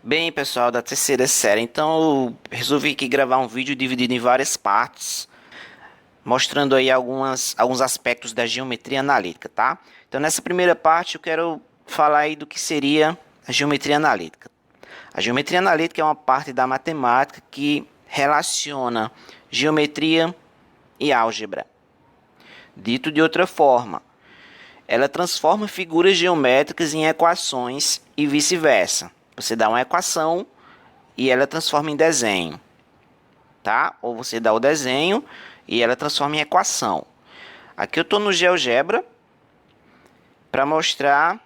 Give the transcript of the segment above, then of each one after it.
Bem, pessoal da terceira série, então eu resolvi aqui gravar um vídeo dividido em várias partes, mostrando aí alguns aspectos da geometria analítica, tá? Então nessa primeira parte eu quero falar aí do que seria a geometria analítica. A geometria analítica é uma parte da matemática que relaciona geometria e álgebra. Dito de outra forma, ela transforma figuras geométricas em equações e vice-versa. Você dá uma equação e ela transforma em desenho, tá? Ou você dá o desenho e ela transforma em equação. Aqui eu estou no GeoGebra para mostrar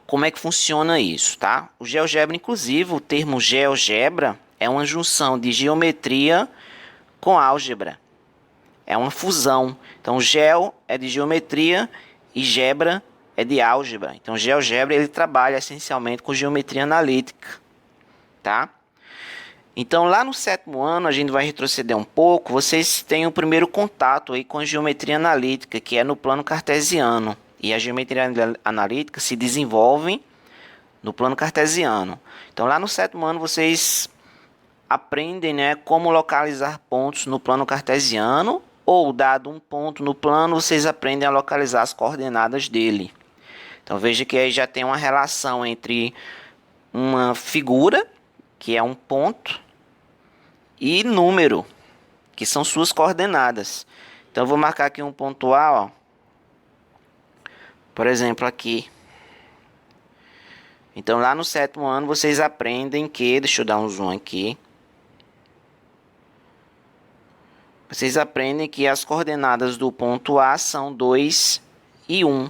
como é que funciona isso, tá? O GeoGebra, inclusive, o termo GeoGebra é uma junção de geometria com álgebra. É uma fusão. Então, Geo é de geometria e Gebra é de álgebra. Então, o GeoGebra ele trabalha essencialmente com geometria analítica, tá? Então, lá no sétimo ano, a gente vai retroceder um pouco. Vocês têm o primeiro contato aí com a geometria analítica, que é no plano cartesiano. E a geometria analítica se desenvolve no plano cartesiano. Então, lá no sétimo ano, vocês aprendem, né, como localizar pontos no plano cartesiano. Ou, dado um ponto no plano, vocês aprendem a localizar as coordenadas dele. Então, veja que aí já tem uma relação entre uma figura, que é um ponto, e número, que são suas coordenadas. Então eu vou marcar aqui um ponto A, ó. Por exemplo, aqui. Então lá no sétimo ano vocês aprendem que, deixa eu dar um zoom aqui. Vocês aprendem que as coordenadas do ponto A são 2 e 1.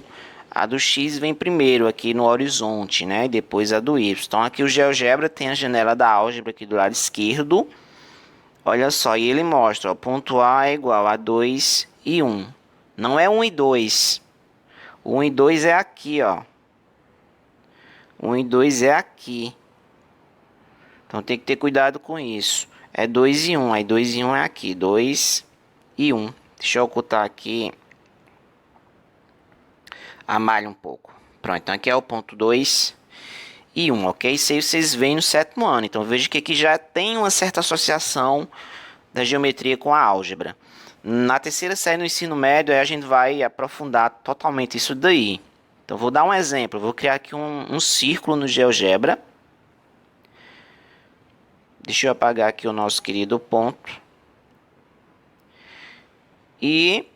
A do X vem primeiro aqui no horizonte, né? E depois a do Y. Então aqui o GeoGebra tem a janela da álgebra aqui do lado esquerdo. Olha só, e ele mostra, ó, ponto A é igual a 2 e 1. Não é 1 e 2. 1 e 2 é aqui, ó. 1 e 2 é aqui. Então tem que ter cuidado com isso. É 2 e 1. Aí 2 e 1 é aqui. 2 e 1. Deixa eu ocultar aqui a malha um pouco. Pronto, então aqui é o ponto 2 e 1, ok? Isso aí vocês veem no sétimo ano. Então veja que aqui já tem uma certa associação da geometria com a álgebra. Na terceira série no ensino médio, aí a gente vai aprofundar totalmente isso daí. Então, vou dar um exemplo. Vou criar aqui um círculo no GeoGebra. Deixa eu apagar aqui o nosso querido ponto. E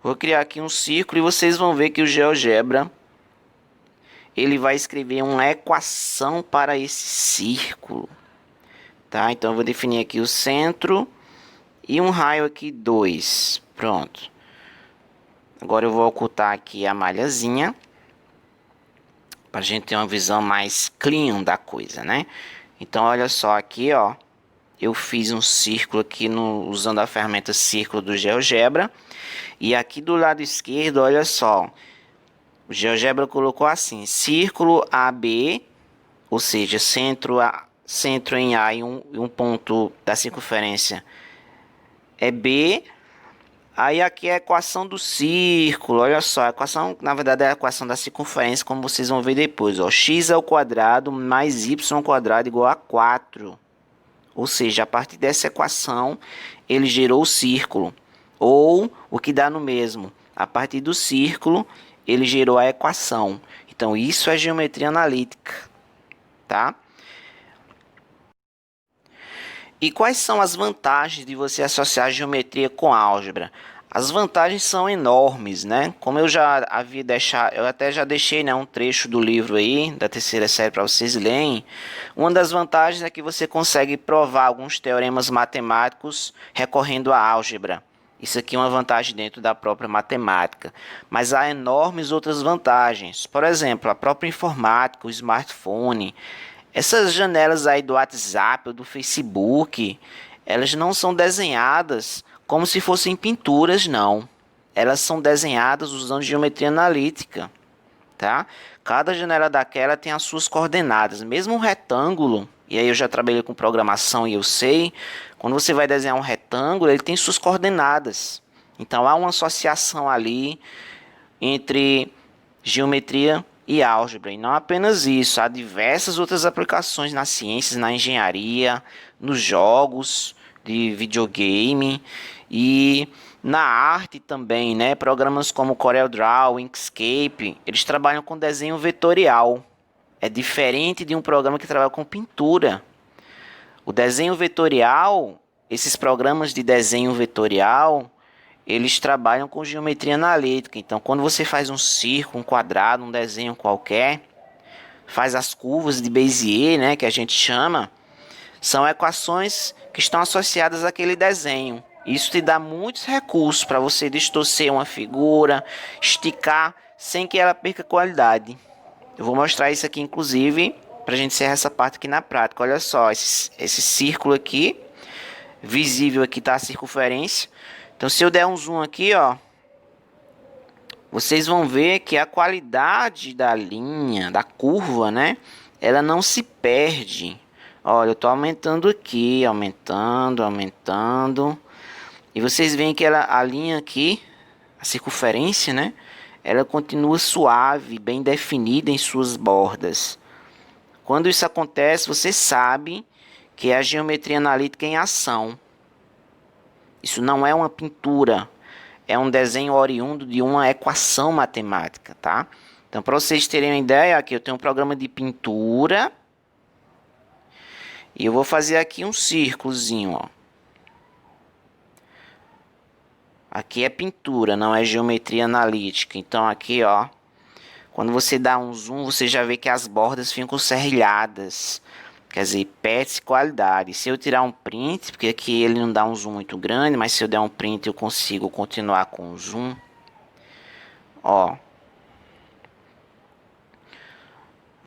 vou criar aqui um círculo e vocês vão ver que o GeoGebra ele vai escrever uma equação para esse círculo. Tá? Então, eu vou definir aqui o centro e um raio aqui 2. Pronto. Agora eu vou ocultar aqui a malhazinha, para a gente ter uma visão mais clean da coisa, né? Então, olha só aqui, ó. Eu fiz um círculo aqui usando a ferramenta círculo do GeoGebra. E aqui do lado esquerdo, olha só. O GeoGebra colocou assim, círculo AB, ou seja, centro em A e um ponto da circunferência é B. Aí aqui é a equação do círculo, olha só, a equação, na verdade é a equação da circunferência, como vocês vão ver depois, ó, x ao quadrado mais y ao quadrado igual a 4. Ou seja, a partir dessa equação, ele gerou o círculo. Ou, o que dá no mesmo, a partir do círculo, ele gerou a equação. Então, isso é geometria analítica, tá? E quais são as vantagens de você associar geometria com álgebra? As vantagens são enormes, né? Como eu já havia deixado, eu até já deixei, né, um trecho do livro aí, da terceira série para vocês lerem. Uma das vantagens é que você consegue provar alguns teoremas matemáticos recorrendo à álgebra. Isso aqui é uma vantagem dentro da própria matemática. Mas há enormes outras vantagens. Por exemplo, a própria informática, o smartphone. Essas janelas aí do WhatsApp ou do Facebook, elas não são desenhadas como se fossem pinturas, não. Elas são desenhadas usando geometria analítica, tá? Cada janela daquela tem as suas coordenadas. Mesmo um retângulo, e aí eu já trabalhei com programação e eu sei, quando você vai desenhar um retângulo, ele tem suas coordenadas. Então há uma associação ali entre geometria e álgebra. E não apenas isso, há diversas outras aplicações nas ciências, na engenharia, nos jogos de videogame e na arte também, né? Programas como CorelDRAW, Inkscape, eles trabalham com desenho vetorial. É diferente de um programa que trabalha com pintura. O desenho vetorial, esses programas de desenho vetorial, eles trabalham com geometria analítica. Então, quando você faz um círculo, um quadrado, um desenho qualquer, faz as curvas de Bézier, né, que a gente chama, são equações que estão associadas àquele desenho. Isso te dá muitos recursos para você distorcer uma figura, esticar sem que ela perca qualidade. Eu vou mostrar isso aqui, inclusive, para a gente encerrar essa parte aqui na prática. Olha só, esse círculo aqui, visível aqui está a circunferência. Então, se eu der um zoom aqui, ó, vocês vão ver que a qualidade da linha, da curva, né, ela não se perde. Olha, eu estou aumentando aqui, aumentando. E vocês veem que a linha aqui, a circunferência, né, ela continua suave, bem definida em suas bordas. Quando isso acontece, você sabe que é a geometria analítica em ação. Isso não é uma pintura, é um desenho oriundo de uma equação matemática, tá? Então, para vocês terem uma ideia, aqui eu tenho um programa de pintura e eu vou fazer aqui um círculozinho, ó. Aqui é pintura, não é geometria analítica. Então, aqui, ó, quando você dá um zoom, você já vê que as bordas ficam serrilhadas. Quer dizer, perde qualidade. Se eu tirar um print, porque aqui ele não dá um zoom muito grande, mas se eu der um print eu consigo continuar com o zoom. Ó.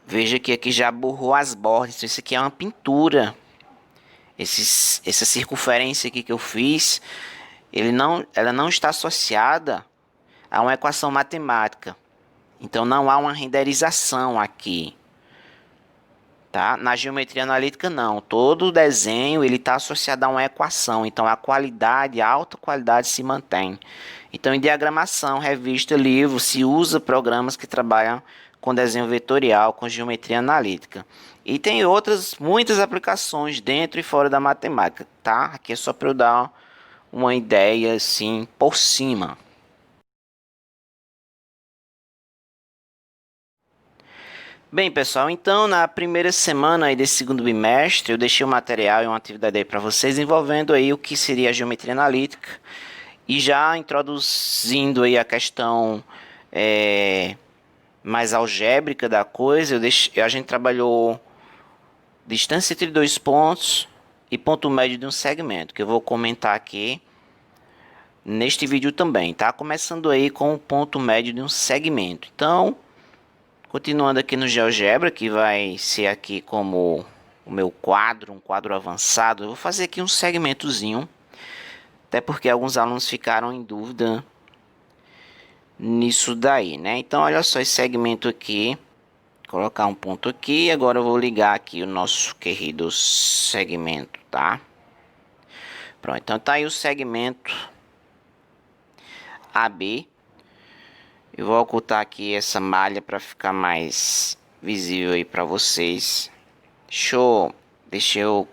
Veja que aqui já borrou as bordas. Então, isso aqui é uma pintura. Essa circunferência aqui que eu fiz, ela não está associada a uma equação matemática. Então não há uma renderização aqui. Tá? Na geometria analítica não, todo o desenho ele está associado a uma equação, então a qualidade, a alta qualidade se mantém. Então em diagramação, revista, livro, se usa programas que trabalham com desenho vetorial, com geometria analítica. E tem outras, muitas aplicações dentro e fora da matemática, tá? Aqui é só para eu dar uma ideia assim por cima. Bem, pessoal, então na primeira semana aí desse segundo bimestre eu deixei um material e uma atividade aí para vocês envolvendo aí o que seria a geometria analítica e já introduzindo aí a questão mais algébrica da coisa. A gente trabalhou distância entre dois pontos e ponto médio de um segmento, que eu vou comentar aqui neste vídeo também, tá? Começando aí com o ponto médio de um segmento. Então, continuando aqui no GeoGebra, que vai ser aqui como o meu quadro, um quadro avançado, eu vou fazer aqui um segmentozinho, até porque alguns alunos ficaram em dúvida nisso daí, né? Então, olha só esse segmento aqui, colocar um ponto aqui, agora eu vou ligar aqui o nosso querido segmento, tá? Pronto, então tá aí o segmento AB. Eu vou ocultar aqui essa malha para ficar mais visível aí para vocês. Deixa eu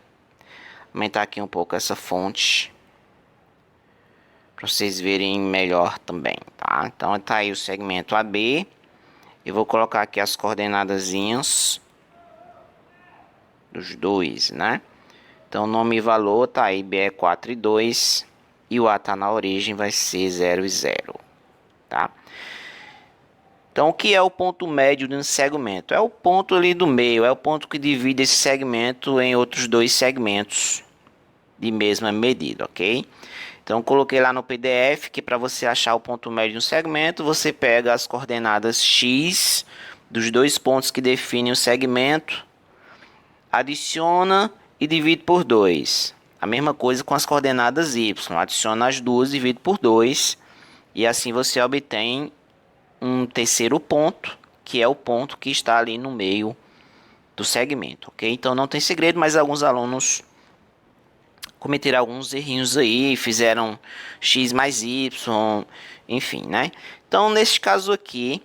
aumentar aqui um pouco essa fonte para vocês verem melhor também, tá? Então tá aí o segmento AB. Eu vou colocar aqui as coordenadazinhas dos dois, né? Então nome e valor tá aí, B é 4 e 2 e o A tá na origem, vai ser 0 e 0, tá? Então, o que é o ponto médio de um segmento? É o ponto ali do meio, é o ponto que divide esse segmento em outros dois segmentos de mesma medida, ok? Então, coloquei lá no PDF que para você achar o ponto médio de um segmento, você pega as coordenadas x dos dois pontos que definem o segmento, adiciona e divide por 2. A mesma coisa com as coordenadas y, adiciona as duas, divide por 2 e assim você obtém um terceiro ponto, que é o ponto que está ali no meio do segmento, ok? Então não tem segredo, mas alguns alunos cometeram alguns errinhos aí, fizeram x mais y enfim, né? Então, nesse caso aqui,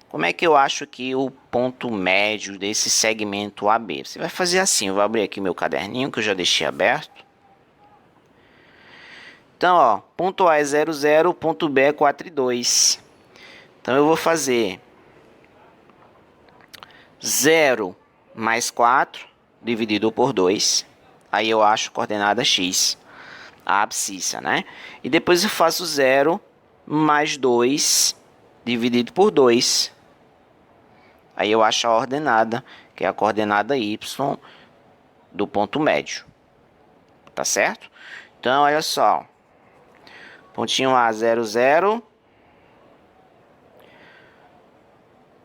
como é que eu acho aqui o ponto médio desse segmento AB? Você vai fazer assim, eu vou abrir aqui meu caderninho que eu já deixei aberto. Então, ó, ponto A é 0, 0, ponto B é 4 e 2. Então, eu vou fazer 0 mais 4 dividido por 2. Aí eu acho a coordenada x, a abscissa, né? E depois eu faço 0 mais 2 dividido por 2. Aí eu acho a ordenada, que é a coordenada y do ponto médio. Tá certo? Então, olha só. Pontinho A, 0, 0.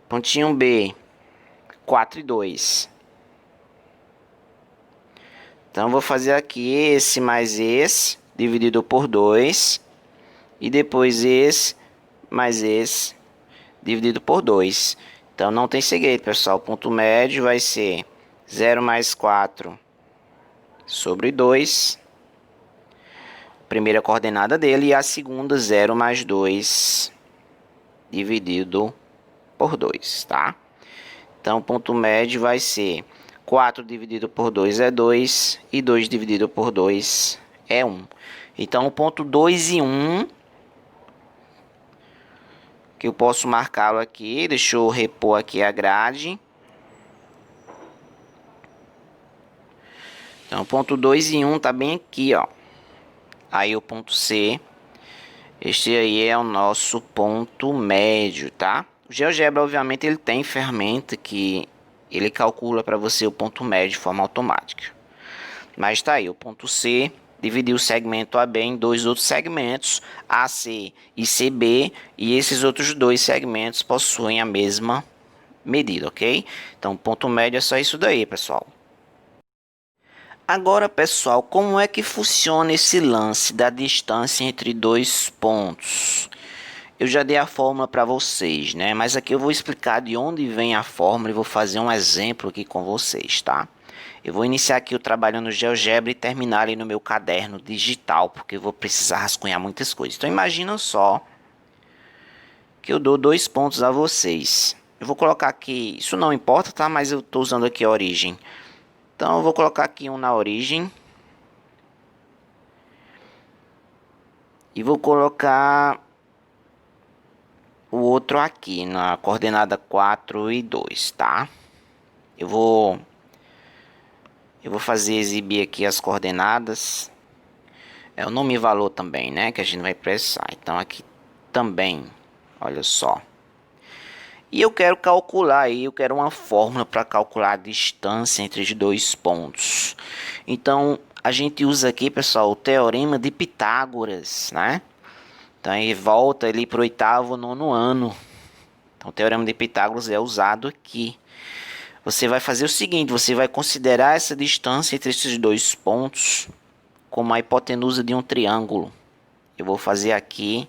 Pontinho B, 4 e 2. Então, vou fazer aqui esse mais esse, dividido por 2. E depois esse mais esse, dividido por 2. Então, não tem segredo, pessoal. O ponto médio vai ser 0 mais 4 sobre 2. Primeira coordenada dele. E a segunda, 0 mais 2 dividido por 2, tá? Então, o ponto médio vai ser 4 dividido por 2 é 2. E 2 dividido por 2 é 1. Então, o ponto 2 e 1... que eu posso marcá-lo aqui. Deixa eu repor aqui a grade. Então, ponto 2 e 1 tá bem aqui, ó. Aí o ponto C. Este aí é o nosso ponto médio, tá? O GeoGebra, obviamente, ele tem ferramenta que ele calcula para você o ponto médio de forma automática. Mas tá aí, o ponto C dividiu o segmento AB em dois outros segmentos, AC e CB, e esses outros dois segmentos possuem a mesma medida, ok? Então, ponto médio é só isso daí, pessoal. Agora, pessoal, como é que funciona esse lance da distância entre dois pontos? Eu já dei a fórmula para vocês, né? Mas aqui eu vou explicar de onde vem a fórmula e vou fazer um exemplo aqui com vocês, tá? Eu vou iniciar aqui o trabalho no GeoGebra e terminar ali no meu caderno digital, porque eu vou precisar rascunhar muitas coisas. Então, imagina só que eu dou dois pontos a vocês. Eu vou colocar aqui, isso não importa, tá? Mas eu estou usando aqui a origem. Então, eu vou colocar aqui um na origem. E vou colocar o outro aqui, na coordenada 4 e 2, tá? Eu vou fazer exibir aqui as coordenadas. É o nome e valor também, né? Que a gente vai precisar. Então, aqui também, olha só. E eu quero calcular aí, eu quero uma fórmula para calcular a distância entre os dois pontos. Então, a gente usa aqui, pessoal, o teorema de Pitágoras, né? Então, aí volta ali para o oitavo, nono ano. Então, o teorema de Pitágoras é usado aqui. Você vai fazer o seguinte, você vai considerar essa distância entre esses dois pontos como a hipotenusa de um triângulo. Eu vou fazer aqui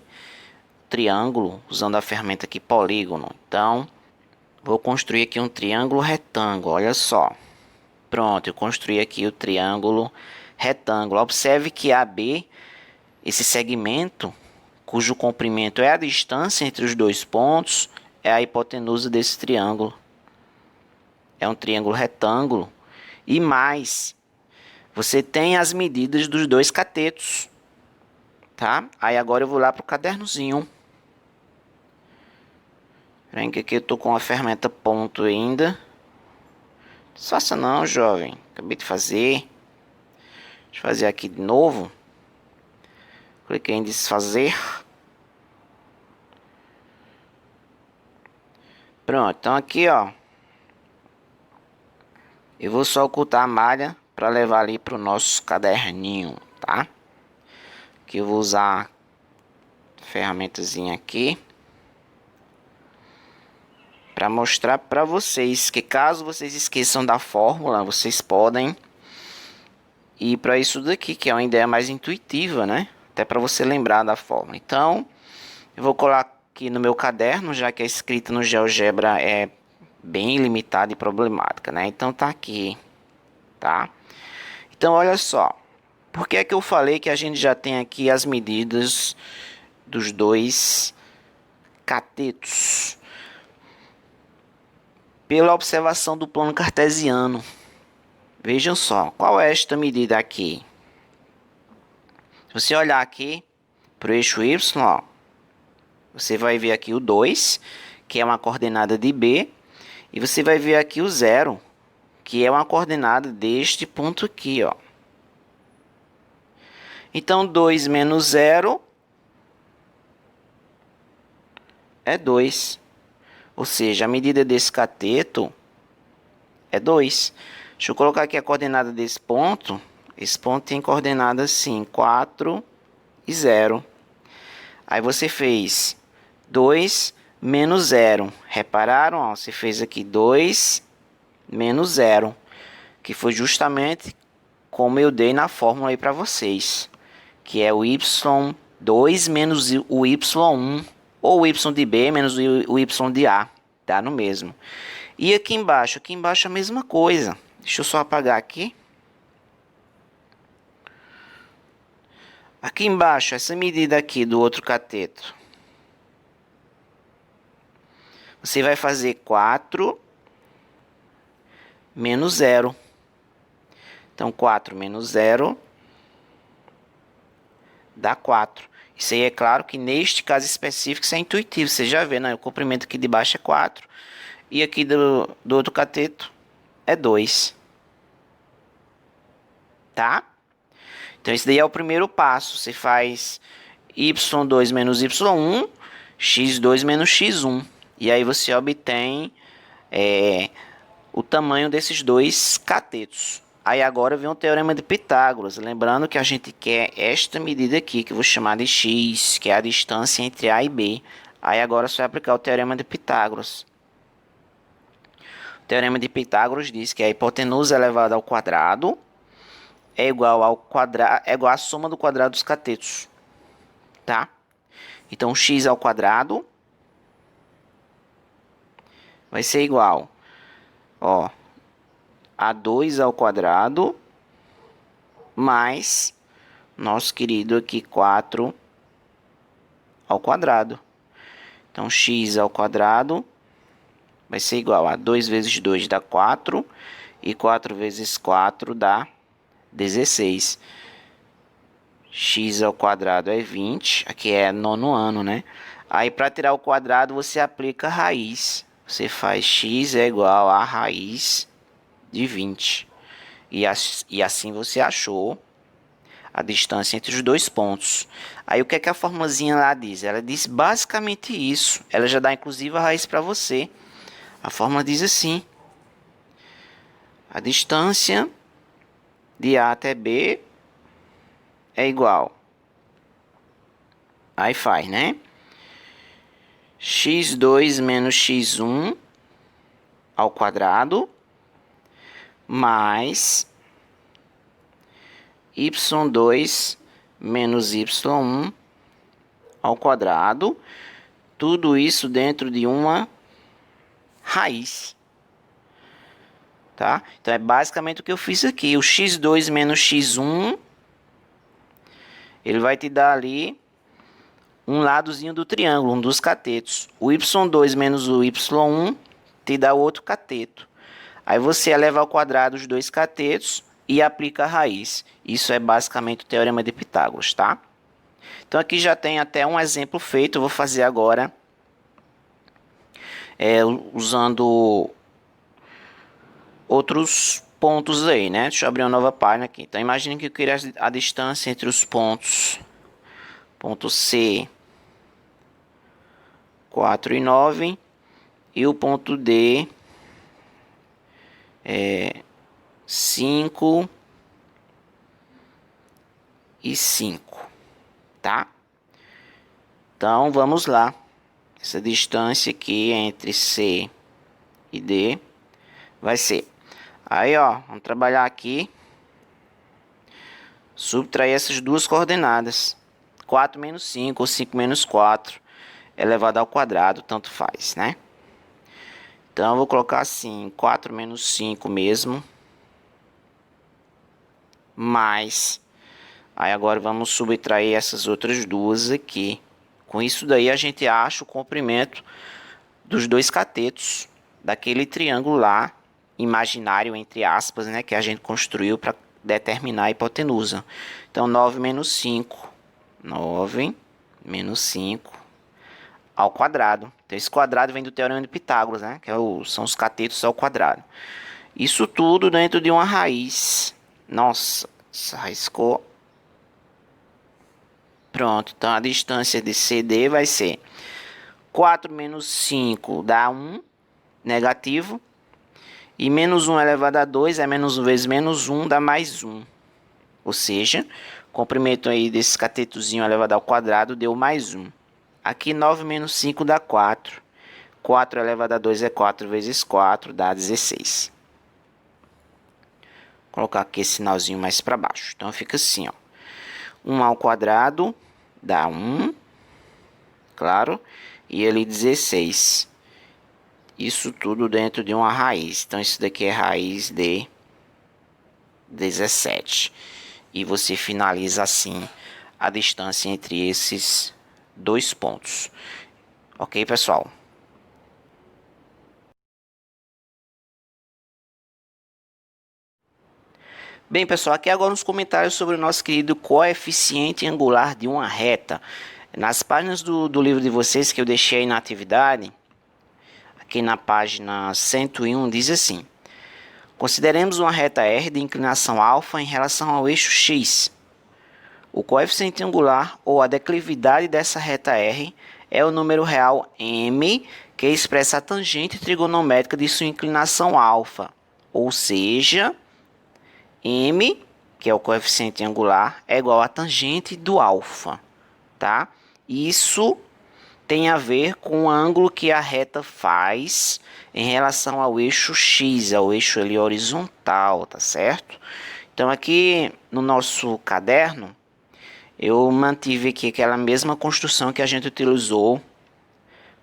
triângulo usando a ferramenta aqui polígono. Então, vou construir aqui um triângulo retângulo, olha só. Pronto, eu construí aqui o triângulo retângulo. Observe que AB, esse segmento, cujo comprimento é a distância entre os dois pontos, é a hipotenusa desse triângulo. É um triângulo retângulo. E mais, você tem as medidas dos dois catetos, tá? Aí agora eu vou lá para o cadernozinho. Vem que aqui eu tô com a ferramenta ponto ainda. Não faça não, jovem. Acabei de fazer. Deixa eu fazer aqui de novo. Cliquei em desfazer. Pronto, então aqui, ó. Eu vou só ocultar a malha para levar ali para o nosso caderninho, tá? Aqui eu vou usar a ferramentazinha aqui para mostrar para vocês que caso vocês esqueçam da fórmula, vocês podem ir para isso daqui, que é uma ideia mais intuitiva, né? Até para você lembrar da fórmula. Então, eu vou colocar aqui no meu caderno, já que a escrita no GeoGebra é bem limitada e problemática, né? Então tá aqui, tá? Então olha só, por que é que eu falei que a gente já tem aqui as medidas dos dois catetos pela observação do plano cartesiano. Vejam só, qual é esta medida aqui? Se você olhar aqui para o eixo y, ó, você vai ver aqui o 2, que é uma coordenada de B, e você vai ver aqui o 0, que é uma coordenada deste ponto aqui, ó. Então, 2 menos 0 é 2. Ou seja, a medida desse cateto é 2. Deixa eu colocar aqui a coordenada desse ponto. Esse ponto tem coordenada assim, 4 e 0. Aí você fez 2 menos 0. Repararam? Ó, você fez aqui 2 menos 0. Que foi justamente como eu dei na fórmula aí para vocês. Que é o y2 menos o y1. Ou o y de B menos o y de A. Dá no mesmo. E aqui embaixo? Aqui embaixo a mesma coisa. Deixa eu só apagar aqui. Aqui embaixo, essa medida aqui do outro cateto. Você vai fazer 4 menos 0. Então, 4 menos 0 dá 4. Isso aí é claro que neste caso específico isso é intuitivo. Você já vê, né? O comprimento aqui de baixo é 4. E aqui do outro cateto é 2. Tá? Então, esse daí é o primeiro passo. Você faz y2 menos y1, x2 menos x1. E aí você obtém o tamanho desses dois catetos. Aí agora vem o teorema de Pitágoras. Lembrando que a gente quer esta medida aqui, que eu vou chamar de x, que é a distância entre A e B. Aí agora você vai aplicar o teorema de Pitágoras. O teorema de Pitágoras diz que a hipotenusa elevada ao quadrado é igual à soma do quadrado dos catetos. Tá? Então, x ao quadrado vai ser igual, ó, a 2 ao quadrado mais nosso querido aqui 4 ao quadrado. Então, x ao quadrado vai ser igual a 2 vezes 2 dá 4 e 4 vezes 4 dá 16. X ao quadrado é 20, aqui é nono ano, né? Aí, para tirar o quadrado, você aplica a raiz. Você faz x é igual a raiz de 20. E assim você achou a distância entre os dois pontos. Aí, o que é que a formulazinha lá diz? Ela diz basicamente isso. Ela já dá, inclusive, a raiz para você. A fórmula diz assim. A distância de A até B é igual. Aí faz, né? x2 menos x1 ao quadrado mais y2 menos y1 ao quadrado. Tudo isso dentro de uma raiz. Tá? Então é basicamente o que eu fiz aqui. O x2 menos x1 ele vai te dar ali um ladozinho do triângulo, um dos catetos. O y2 menos o y1 te dá o outro cateto. Aí você eleva ao quadrado os dois catetos e aplica a raiz. Isso é basicamente o teorema de Pitágoras, tá? Então aqui já tem até um exemplo feito. Eu vou fazer agora usando outros pontos aí, né? Deixa eu abrir uma nova página aqui. Então imagine que eu queria a distância entre os pontos. Ponto C, 4 e 9. E o ponto D, 5 e 5. Tá? Então, vamos lá. Essa distância aqui entre C e D vai ser... Aí, ó, vamos trabalhar aqui. Subtrair essas duas coordenadas. 4 menos 5 ou 5 menos 4 elevado ao quadrado, tanto faz, né? Então, eu vou colocar assim, 4 menos 5 mesmo. Mais. Aí, agora vamos subtrair essas outras duas aqui. Com isso daí a gente acha o comprimento dos dois catetos daquele triângulo lá, imaginário, entre aspas, né, que a gente construiu para determinar a hipotenusa. Então, 9 menos 5. 9 menos 5 ao quadrado. Então, esse quadrado vem do Teorema de Pitágoras, né, que são os catetos ao quadrado. Isso tudo dentro de uma raiz. Nossa, essa raiz ficou... Pronto, então a distância de CD vai ser 4 menos 5 dá 1, negativo. E menos 1 elevado a 2 é menos 1 vezes menos 1 dá mais 1. Ou seja, o comprimento aí desse catetozinho elevado ao quadrado deu mais 1. Aqui 9 menos 5 dá 4. 4 elevado a 2 é 4 vezes 4, dá 16. Vou colocar aqui esse sinalzinho mais para baixo. Então fica assim, ó. 1 ao quadrado dá 1, claro, e ali 16. Isso tudo dentro de uma raiz. Então isso daqui é raiz de 17. E você finaliza assim a distância entre esses dois pontos. Ok, pessoal? Bem, pessoal, aqui agora uns comentários sobre o nosso querido coeficiente angular de uma reta. Nas páginas do livro de vocês que eu deixei aí na atividade, aqui na página 101, diz assim: consideremos uma reta R de inclinação alfa em relação ao eixo x. O coeficiente angular, ou a declividade dessa reta R, é o número real m, que expressa a tangente trigonométrica de sua inclinação alfa. Ou seja, m, que é o coeficiente angular, é igual a tangente do alfa, tá? Isso tem a ver com o ângulo que a reta faz em relação ao eixo x, ao eixo ali horizontal, tá certo? Então aqui no nosso caderno eu mantive aqui aquela mesma construção que a gente utilizou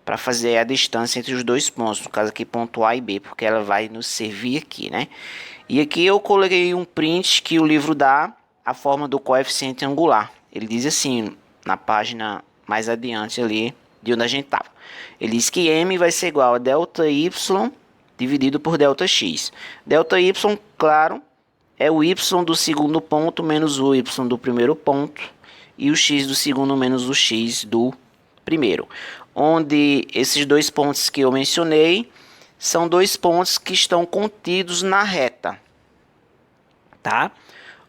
para fazer a distância entre os dois pontos, no caso aqui ponto A e B, porque ela vai nos servir aqui, né? E aqui eu coloquei um print que o livro dá a forma do coeficiente angular. Ele diz assim, na página mais adiante ali, de onde a gente estava. Ele diz que m vai ser igual a delta y dividido por delta x. Delta y, claro, é o y do segundo ponto menos o y do primeiro ponto, e o x do segundo menos o x do primeiro. Onde esses dois pontos que eu mencionei são dois pontos que estão contidos na reta, tá?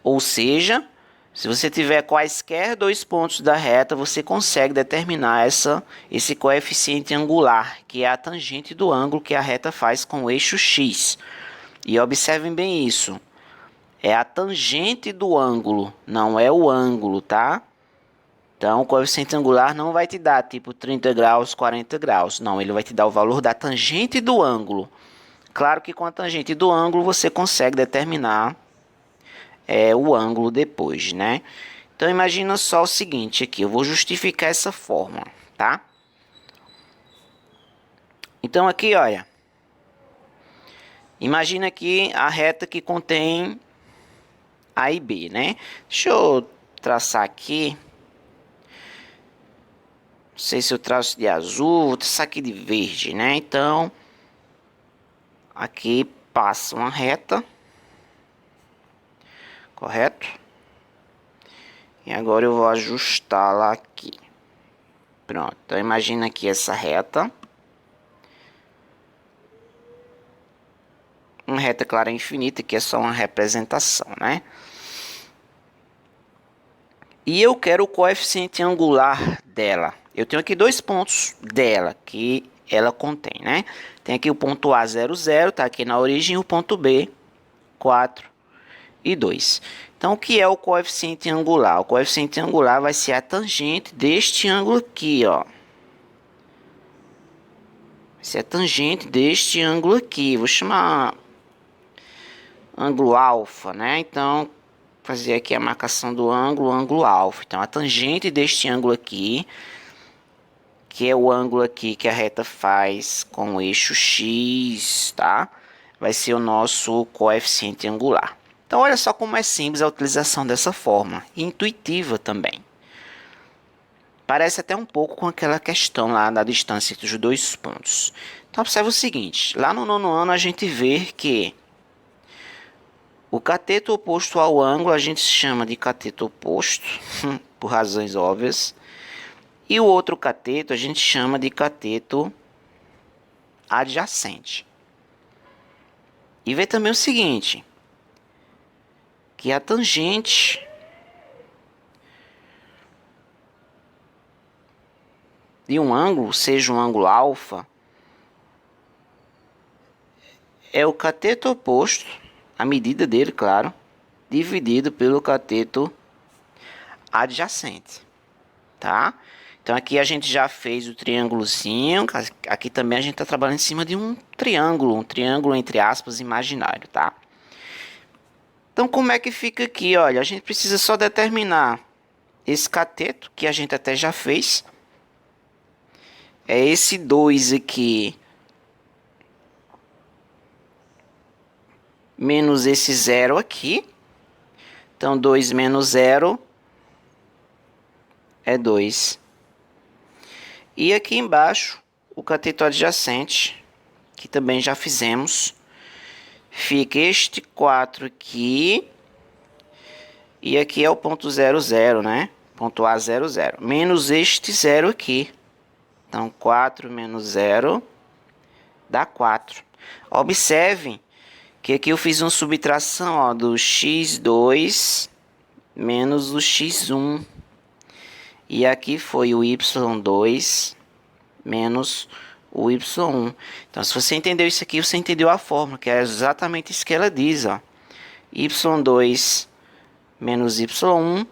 Ou seja, se você tiver quaisquer dois pontos da reta, você consegue determinar esse coeficiente angular, que é a tangente do ângulo que a reta faz com o eixo x. E observem bem isso. É a tangente do ângulo, não é o ângulo, tá? Então, o coeficiente angular não vai te dar tipo 30 graus, 40 graus. Não, ele vai te dar o valor da tangente do ângulo. Claro que com a tangente do ângulo você consegue determinar o ângulo depois, né? Então, imagina só o seguinte aqui. Eu vou justificar essa fórmula, tá? Então, aqui, olha. Imagina aqui a reta que contém A e B, né? Deixa eu traçar aqui. Não sei se eu traço de azul, vou traçar aqui de verde, né? Então, aqui passa uma reta, correto? E agora eu vou ajustá-la aqui. Pronto, então imagina aqui essa reta. Uma reta clara infinita, que é só uma representação, né? E eu quero o coeficiente angular dela. Eu tenho aqui dois pontos dela que ela contém, né? Tem aqui o ponto A, 0, 0, tá aqui na origem, e o ponto B, 4 e 2. Então, o que é o coeficiente angular? O coeficiente angular vai ser a tangente deste ângulo aqui, ó. Vai ser a tangente deste ângulo aqui. Vou chamar ângulo alfa, né? Então, fazer aqui a marcação do ângulo alfa. Então, a tangente deste ângulo aqui, que é o ângulo aqui que a reta faz com o eixo x, tá? Vai ser o nosso coeficiente angular. Então, olha só como é simples a utilização dessa forma, e intuitiva também. Parece até um pouco com aquela questão lá da distância entre os dois pontos. Então observe o seguinte, lá no nono ano a gente vê que o cateto oposto ao ângulo a gente chama de cateto oposto, por razões óbvias. E o outro cateto a gente chama de cateto adjacente. E vê também o seguinte, que a tangente de um ângulo, seja um ângulo alfa, é o cateto oposto, a medida dele, claro, dividido pelo cateto adjacente, tá? Então aqui a gente já fez o triângulozinho, aqui também a gente está trabalhando em cima de um triângulo entre aspas imaginário, tá? Então como é que fica aqui? Olha, a gente precisa só determinar esse cateto, que a gente até já fez. É esse 2 aqui, menos esse 0 aqui. Então 2 menos 0 é 2. E aqui embaixo, o cateto adjacente, que também já fizemos. Fica este 4 aqui. E aqui é o ponto 0, 0, né? Ponto A, 0, 0. Menos este 0 aqui. Então, 4 menos 0 dá 4. Observem que aqui eu fiz uma subtração, ó, do x2 menos o x1. E aqui foi o y2 menos o y1. Então, se você entendeu isso aqui, você entendeu a fórmula, que é exatamente isso que ela diz, ó. y2 menos y1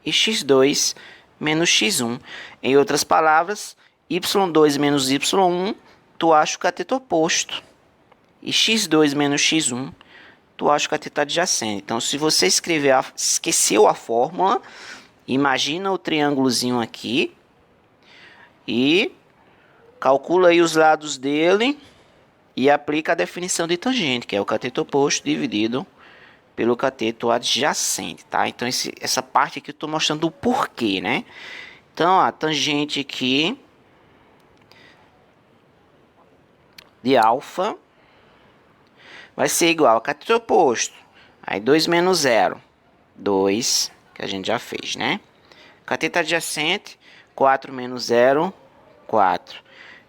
e x2 menos x1. Em outras palavras, y2 menos y1, tu acha o cateto oposto. E x2 menos x1, tu acha o cateto adjacente. Então, se você esqueceu a fórmula, imagina o triângulozinho aqui e calcula aí os lados dele e aplica a definição de tangente, que é o cateto oposto dividido pelo cateto adjacente, tá? Então, essa parte aqui eu estou mostrando o porquê, né? Então, a tangente aqui de alfa vai ser igual a cateto oposto. Aí 2 menos 0, 2, que a gente já fez, né? Cateto adjacente, 4 menos 0, 4.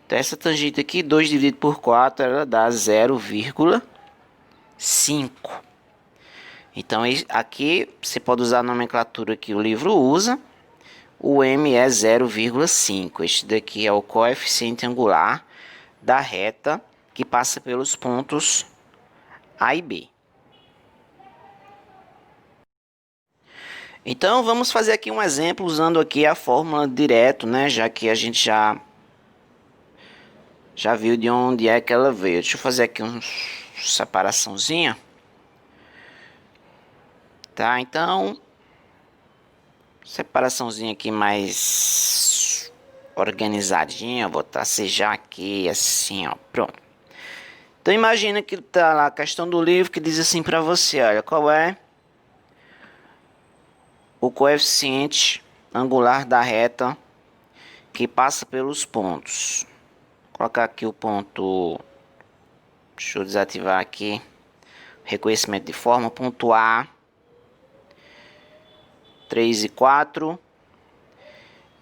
Então, essa tangente aqui, 2 dividido por 4, ela dá 0,5. Então, aqui você pode usar a nomenclatura que o livro usa. O m é 0,5. Este daqui é o coeficiente angular da reta que passa pelos pontos A e B. Então, vamos fazer aqui um exemplo usando aqui a fórmula direto, né? Já que a gente já viu de onde é que ela veio. Deixa eu fazer aqui uma separaçãozinha. Tá, então, separaçãozinha aqui mais organizadinha. Vou tracejar aqui assim, ó, pronto. Então imagina que tá lá a questão do livro que diz assim para você, olha, qual é o coeficiente angular da reta que passa pelos pontos. Vou colocar aqui o ponto, deixa eu desativar aqui, reconhecimento de forma, ponto A, 3 e 4,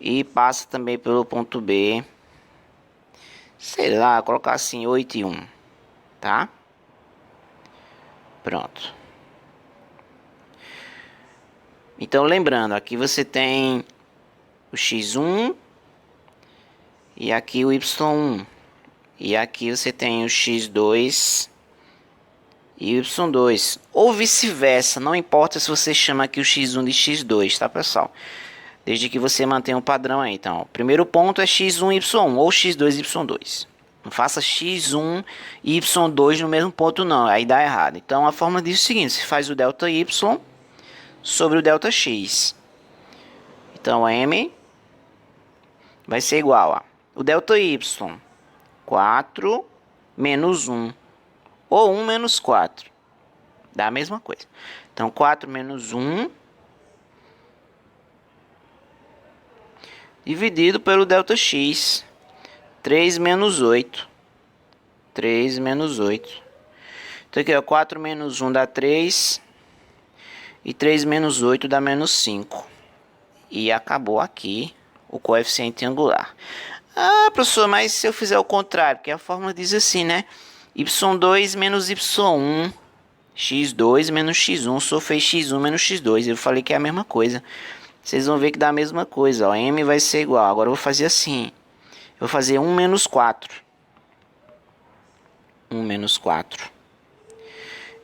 e passa também pelo ponto B, sei lá, colocar assim 8 e 1, tá? Pronto. Então lembrando, aqui você tem o x1 e aqui o y1, e aqui você tem o x2 e o y2, ou vice-versa, não importa se você chama aqui o x1 de x2, tá pessoal? Desde que você mantenha um padrão aí. Então, o primeiro ponto é x1 e y1, ou x2 e y2. Não faça x1 e y2 no mesmo ponto não, aí dá errado. Então a fórmula diz o seguinte, você faz o delta y sobre o delta x. Então m vai ser igual a o delta y, 4 menos 1, ou 1 menos 4, dá a mesma coisa. Então 4 menos 1 dividido pelo ΔX. 3 menos 8. 3 menos 8. Então aqui, ó, 4 menos 1 dá 3. E 3 menos 8 dá menos 5. E acabou aqui o coeficiente angular. Ah, professor, mas se eu fizer o contrário, porque a fórmula diz assim, né? y2 menos y1, x2 menos x1, só fez x1 menos x2. Eu falei que é a mesma coisa. Vocês vão ver que dá a mesma coisa, ó. M vai ser igual. Agora eu vou fazer assim. Eu vou fazer 1 menos 4. 1 menos 4.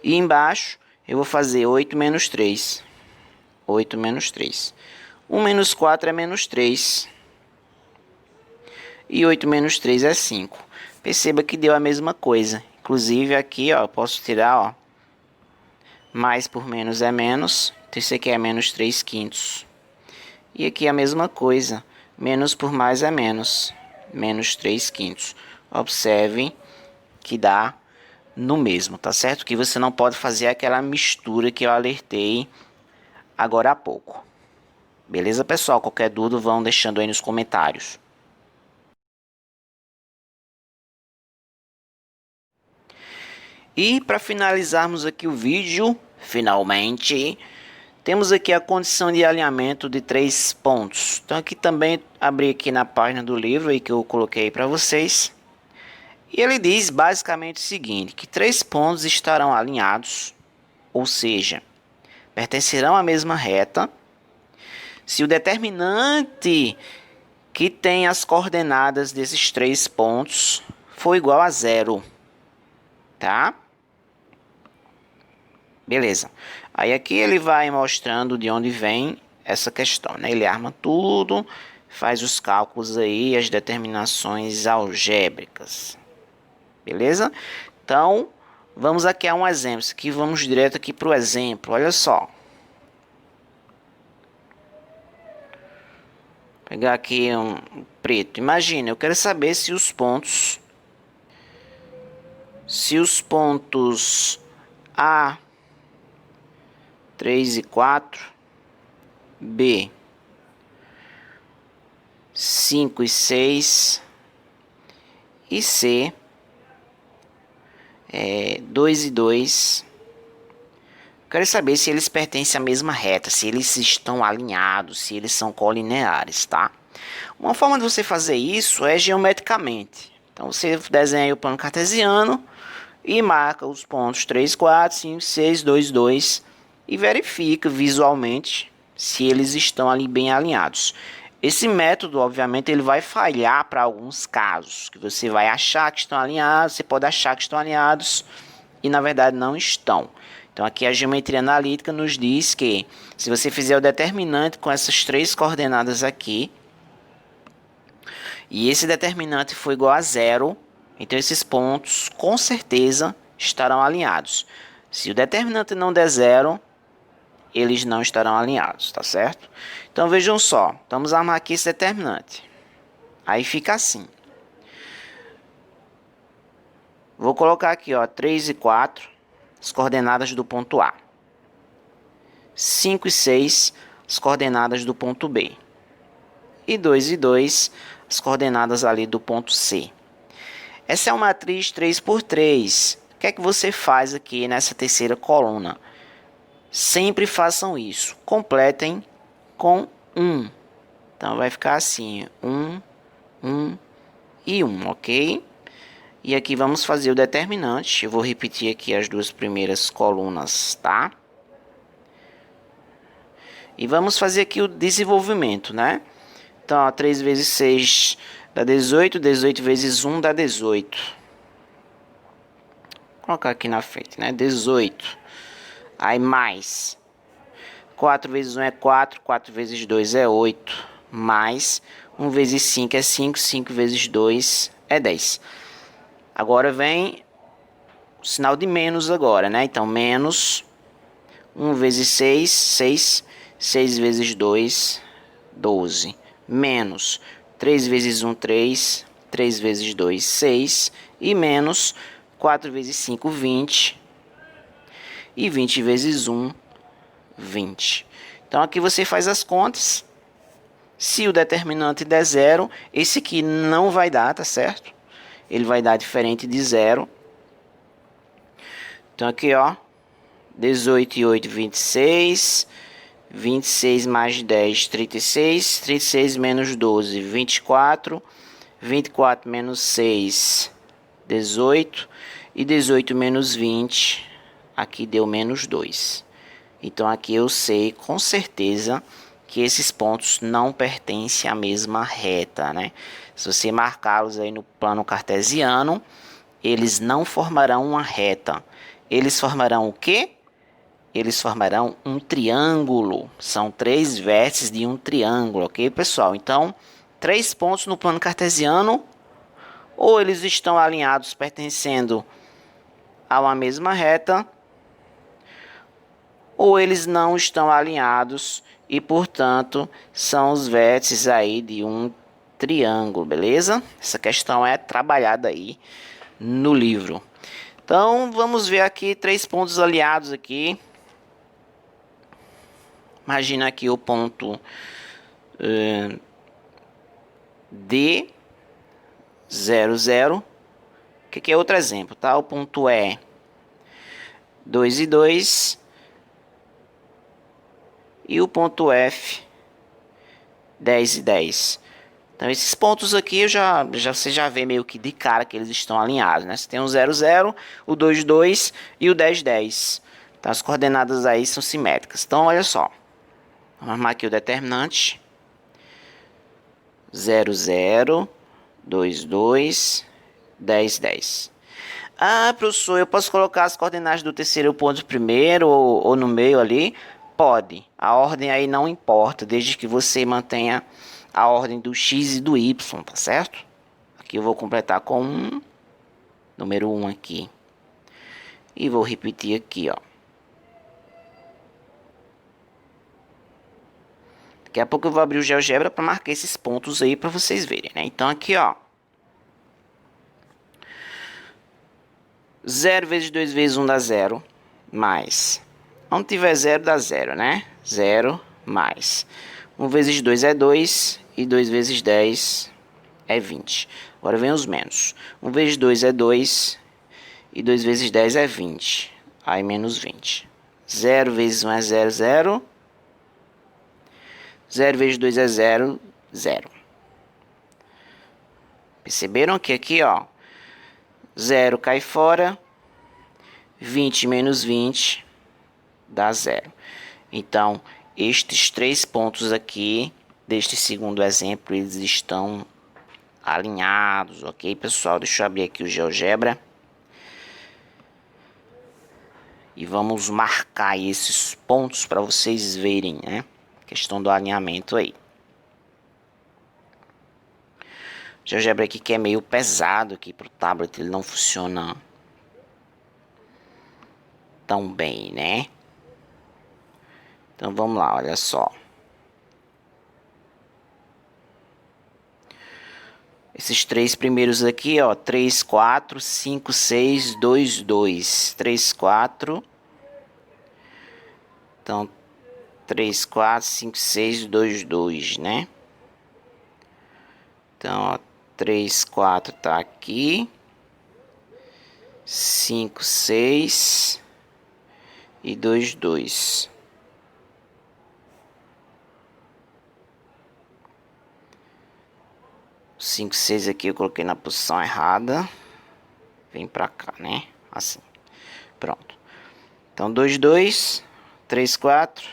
E embaixo eu vou fazer 8 menos 3. 8 menos 3. 1 menos 4 é menos 3. E 8 menos 3 é 5. Perceba que deu a mesma coisa. Inclusive aqui, ó, eu posso tirar, ó. Mais por menos é menos. Então isso aqui é menos 3 quintos. E aqui a mesma coisa. Menos por mais é menos. Menos 3 quintos. Observem que dá no mesmo, tá certo? Que você não pode fazer aquela mistura que eu alertei agora há pouco. Beleza, pessoal? Qualquer dúvida vão deixando aí nos comentários. E para finalizarmos aqui o vídeo, finalmente, temos aqui a condição de alinhamento de 3 pontos. Então aqui também abri aqui na página do livro aí que eu coloquei para vocês. E ele diz basicamente o seguinte, que 3 pontos estarão alinhados, ou seja, pertencerão à mesma reta, se o determinante que tem as coordenadas desses 3 pontos for igual a 0, tá? Beleza. Aí aqui ele vai mostrando de onde vem essa questão, né? Ele arma tudo, faz os cálculos aí, as determinações algébricas. Beleza? Então, vamos aqui a um exemplo. Isso aqui, vamos direto aqui para o exemplo. Olha só. Vou pegar aqui um preto. Imagina, eu quero saber se os pontos A, 3 e 4, B, 5 e 6 e C, 2 e 2. Quero saber se eles pertencem à mesma reta, se eles estão alinhados, se eles são colineares, tá? Uma forma de você fazer isso é geometricamente. Então você desenha o plano cartesiano e marca os pontos 3, 4, 5, 6, 2, 2 e verifica visualmente se eles estão ali bem alinhados. Esse método, obviamente, ele vai falhar para alguns casos, que você vai achar que estão alinhados, você pode achar que estão alinhados e na verdade não estão. Então aqui a geometria analítica nos diz que se você fizer o determinante com essas 3 coordenadas aqui, e esse determinante for igual a 0, então esses pontos com certeza estarão alinhados. Se o determinante não der 0, eles não estarão alinhados, tá certo? Então vejam só, vamos armar aqui esse determinante. Aí fica assim. Vou colocar aqui, ó, 3 e 4, as coordenadas do ponto A. 5 e 6, as coordenadas do ponto B. E 2 e 2, as coordenadas ali do ponto C. Essa é uma matriz 3 por 3. O que é que você faz aqui nessa terceira coluna? Sempre façam isso. Completem com 1. Então vai ficar assim, 1, 1 e 1, ok? E aqui vamos fazer o determinante. Eu vou repetir aqui as 2 primeiras colunas, tá? E vamos fazer aqui o desenvolvimento, né? Então, ó, 3 vezes 6 dá 18, 18 vezes 1 dá 18. Vou colocar aqui na frente, né? 18. Aí mais 4 vezes 1 é 4, 4 vezes 2 é 8, mais 1 vezes 5 é 5, 5 vezes 2 é 10. Agora vem o sinal de menos agora, né? Então, menos 1 vezes 6, 6, 6 vezes 2, 12. Menos 3 vezes 1, 3, 3 vezes 2, 6. E menos 4 vezes 5, 20. E 20 vezes 1, 20. Então aqui você faz as contas Se o determinante der zero, esse aqui não vai dar, tá certo? Ele vai dar diferente de zero. Então aqui, ó, 18 e 8, 26. 26 mais 10, 36. 36 menos 12, 24. 24 menos 6, 18. E 18 menos 20, aqui deu menos 2. Então aqui eu sei com certeza que esses pontos não pertencem à mesma reta, né? Se você marcá-los aí no plano cartesiano, eles não formarão uma reta. Eles formarão o quê? Eles formarão um triângulo. São 3 vértices de um triângulo, ok, pessoal? Então, 3 pontos no plano cartesiano, ou eles estão alinhados pertencendo a uma mesma reta, ou eles não estão alinhados e, portanto, são os vértices aí de um triângulo, beleza? Essa questão é trabalhada aí no livro. Então, vamos ver aqui 3 pontos aliados aqui. Imagina aqui o ponto D, 0, 0. Que aqui é outro exemplo, tá? O ponto E, 2 e 2. E o ponto F, 10 e 10. Então, esses pontos aqui, você já vê meio que de cara que eles estão alinhados, né? Você tem o 0, 0, o 2, 2 e o 10, 10. Então, as coordenadas aí são simétricas. Então, olha só. Vamos arrumar aqui o determinante. 0, 0, 2, 2, 10, 10. Ah, professor, eu posso colocar as coordenadas do terceiro ponto primeiro ou no meio ali? Pode. A ordem aí não importa, desde que você mantenha a ordem do x e do y, tá certo? Aqui eu vou completar com 1, número 1 aqui. E vou repetir aqui, ó. Daqui a pouco eu vou abrir o GeoGebra para marcar esses pontos aí para vocês verem, né? Então aqui, ó. 0 vezes 2 vezes 1 dá 0, mais. Onde tiver 0 dá 0, né? 0 mais. 1 vezes 2 é 2 e 2 vezes 10 é 20. Agora vem os menos. 1 vezes 2 é 2 e 2 vezes 10 é 20. Aí menos 20. 0 vezes 1 é 0, 0. 0 vezes 2 é 0, 0. Perceberam que aqui, ó, 0 cai fora, 20 menos 20 dá 0. Então, estes 3 pontos aqui, deste segundo exemplo, eles estão alinhados, ok, pessoal? Deixa eu abrir aqui o GeoGebra. E vamos marcar esses pontos para vocês verem, né? Questão do alinhamento aí. O GeoGebra aqui que é meio pesado aqui para o tablet, ele não funciona tão bem, né? Então vamos lá, olha só. Esses 3 primeiros aqui, ó, 3, 4, 5, 6, 2, 2. 3, 4. Então, 3, 4, 5, 6, 2, 2, né? Então, ó, 3, 4 tá aqui. 5, 6 e 2, 2. 5, 6 aqui eu coloquei na posição errada. Vem pra cá, né? Assim. Pronto. Então, 2, 2, 3, 4,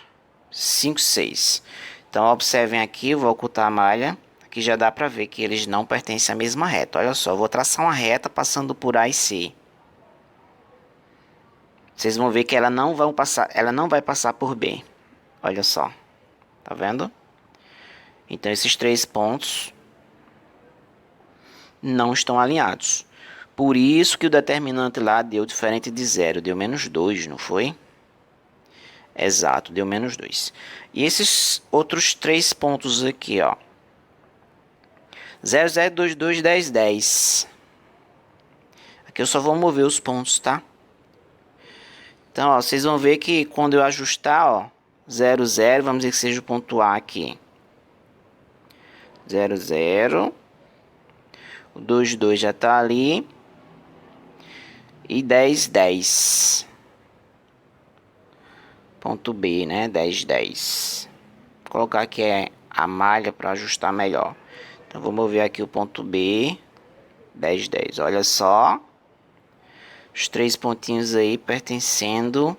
5, 6. Então, observem aqui, eu vou ocultar a malha. Aqui já dá pra ver que eles não pertencem à mesma reta. Olha só, eu vou traçar uma reta passando por A e C. Vocês vão ver que ela não vai passar por B. Olha só. Tá vendo? Então, esses 3 pontos não estão alinhados. Por isso que o determinante lá deu diferente de 0. Deu menos 2, não foi? Exato, deu menos 2. E esses outros 3 pontos aqui, ó. 0, 0, 2, 2, 10, 10. Aqui eu só vou mover os pontos, tá? Então, ó, vocês vão ver que quando eu ajustar, ó, 0, 0, vamos dizer que seja o ponto A aqui. 0, 0. O 2, 2 já está ali. E 10, 10. Ponto B, né? 10, 10. Vou colocar aqui a malha para ajustar melhor. Então, vou mover aqui o ponto B. 10, 10. Olha só. Os 3 pontinhos aí pertencendo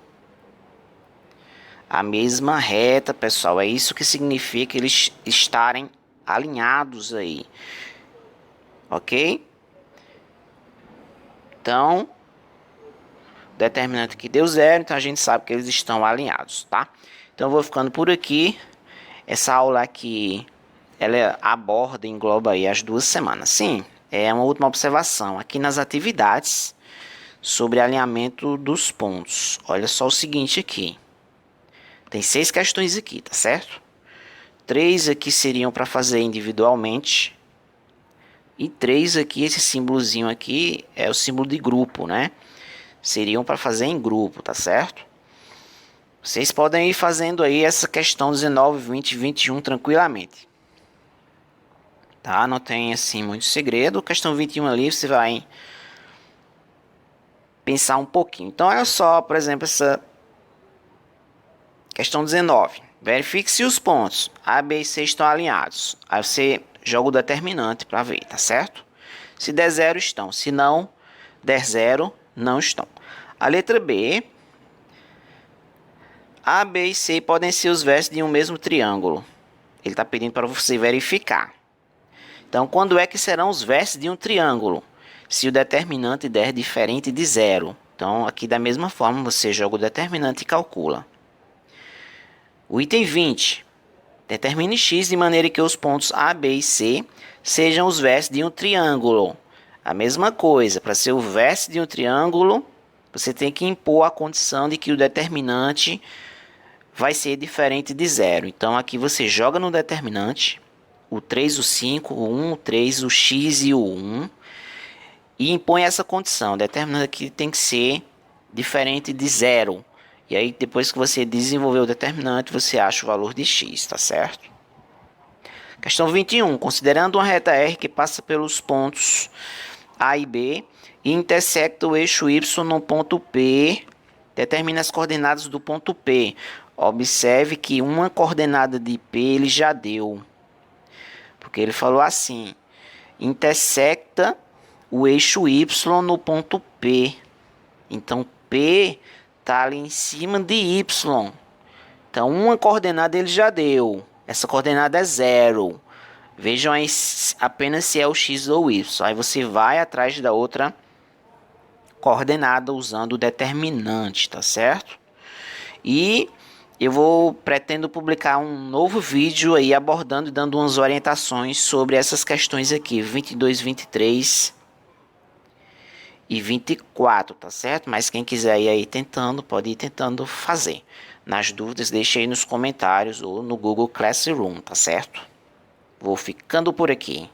à mesma reta, pessoal. É isso que significa eles estarem alinhados aí. Ok? Então, determinante aqui deu 0, então a gente sabe que eles estão alinhados, tá? Então, eu vou ficando por aqui. Essa aula aqui, ela aborda, engloba aí as 2 semanas. Sim, é uma última observação. Aqui nas atividades, sobre alinhamento dos pontos. Olha só o seguinte aqui. Tem 6 questões aqui, tá certo? 3 aqui seriam para fazer individualmente. E 3 aqui, esse símbolozinho aqui, é o símbolo de grupo, né? Seriam para fazer em grupo, tá certo? Vocês podem ir fazendo aí essa questão 19, 20, 21 tranquilamente. Tá? Não tem assim muito segredo. Questão 21 ali você vai pensar um pouquinho. Então, olha só, por exemplo, essa questão 19. Verifique se os pontos A, B e C estão alinhados. Aí você joga o determinante para ver, tá certo? Se der 0, estão. Se não der 0, não estão. A letra B. A, B e C podem ser os vértices de um mesmo triângulo. Ele está pedindo para você verificar. Então, quando é que serão os vértices de um triângulo? Se o determinante der diferente de 0. Então, aqui da mesma forma, você joga o determinante e calcula. O item 20. Determine x de maneira que os pontos A, B e C sejam os vértices de um triângulo. A mesma coisa, para ser o vértice de um triângulo, você tem que impor a condição de que o determinante vai ser diferente de 0. Então, aqui você joga no determinante o 3, o 5, o 1, o 3, o x e o 1 e impõe essa condição. O determinante aqui tem que ser diferente de 0. E aí, depois que você desenvolver o determinante, você acha o valor de x, tá certo? Questão 21. Considerando uma reta R que passa pelos pontos A e B e intersecta o eixo Y no ponto P, determine as coordenadas do ponto P. Observe que uma coordenada de P ele já deu. Porque ele falou assim, intersecta o eixo Y no ponto P. Então, P está ali em cima de Y. Então, uma coordenada ele já deu. Essa coordenada é 0. Vejam aí apenas se é o X ou o Y. Aí você vai atrás da outra coordenada usando o determinante, tá certo? E eu pretendo publicar um novo vídeo aí abordando e dando umas orientações sobre essas questões aqui, 22, 23 e 24, tá certo? Mas quem quiser ir aí tentando, pode ir tentando fazer. Nas dúvidas, deixe aí nos comentários ou no Google Classroom, tá certo? Vou ficando por aqui.